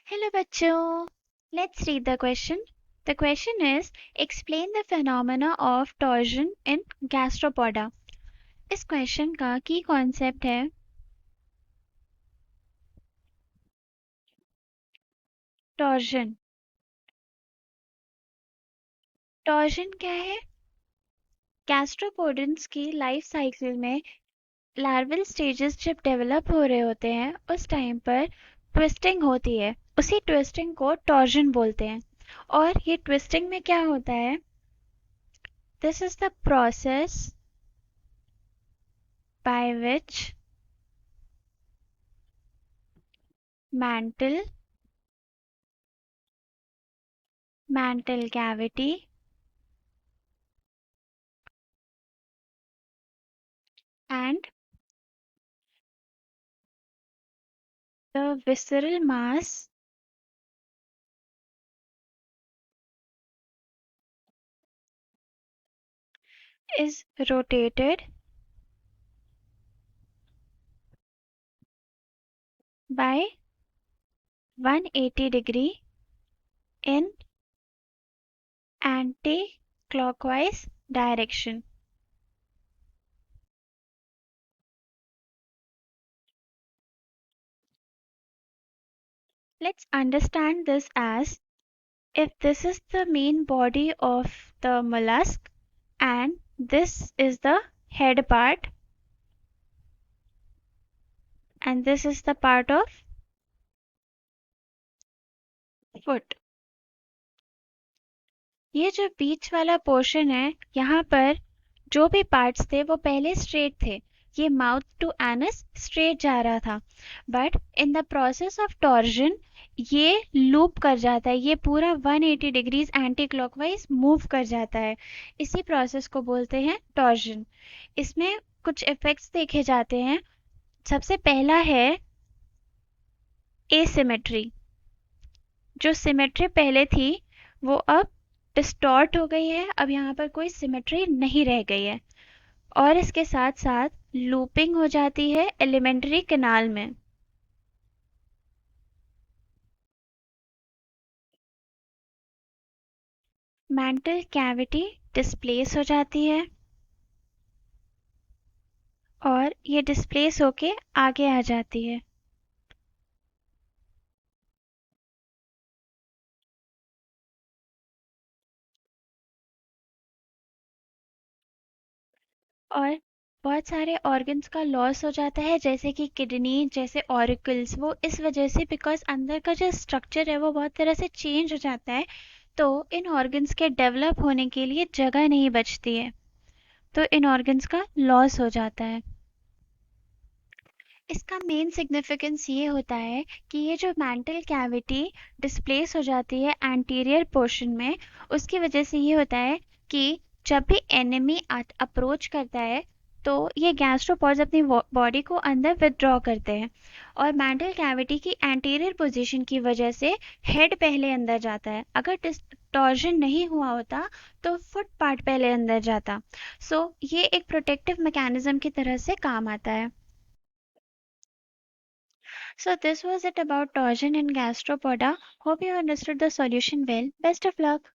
Hello बच्चों. Let's read the question. The question is explain the phenomena of torsion in gastropoda. इस question का की concept है torsion. Torsion क्या है? गैस्ट्रोपोडेंस की लाइफ साइकिल में लार्वल स्टेजेस जब डेवलप हो रहे होते हैं उस टाइम पर ट्विस्टिंग होती है. उसी ट्विस्टिंग को टॉर्जन बोलते हैं. और ये ट्विस्टिंग में क्या होता है? This is the process by which mantle cavity and the visceral mass is rotated by 180 degree in anti-clockwise direction. Let's understand this as if this is the main body of the mollusk and this is the head part and this is the part of foot. ये जो बीच वाला portion है यहाँ पर जो भी parts थे वो पहले स्ट्रेट थे. ये माउथ टू एनस स्ट्रेट जा रहा था. But in the process of torsion ये लूप कर जाता है. ये पूरा 180 डिग्रीज एंटी क्लॉकवाइज मूव कर जाता है. इसी प्रोसेस को बोलते हैं टॉर्जन. इसमें कुछ इफेक्ट्स देखे जाते हैं. सबसे पहला है एसिमेट्री. जो सिमेट्री पहले थी वो अब डिस्टॉर्ट हो गई है. अब यहाँ पर कोई सिमेट्री नहीं रह गई है. और इसके साथ साथ लूपिंग हो जाती है एलिमेंट्री कैनाल में. मेंटल कैविटी डिस्प्लेस हो जाती है और ये डिस्प्लेस होके आगे आ जाती है. और बहुत सारे ऑर्गन्स का लॉस हो जाता है जैसे कि किडनी जैसे ऑरिकल्स. वो इस वजह से बिकॉज अंदर का जो स्ट्रक्चर है वो बहुत तरह से चेंज हो जाता है. तो इन ऑर्गन्स के डेवलप होने के लिए जगह नहीं बचती है. तो इन ऑर्गन्स का लॉस हो जाता है. इसका मेन सिग्निफिकेंस ये होता है कि ये जो मेंटल कैविटी डिस्प्लेस हो जाती है एंटीरियर पोर्शन में उसकी वजह से ये होता है कि जब भी एनिमी अप्रोच करता है तो ये गैस्ट्रोपॉड्स अपनी बॉडी को अंदर विदड्रॉ करते हैं. और मेंटल कैविटी की एंटीरियर पोजीशन की वजह से हेड पहले अंदर जाता है. अगर डिस्टॉर्जन नहीं हुआ होता तो फुट पार्ट पहले अंदर जाता. सो ये एक प्रोटेक्टिव मैकेनिज्म की तरह से काम आता है. So this was it about torsion in gastropoda. Hope you understood the solution well. Best of luck.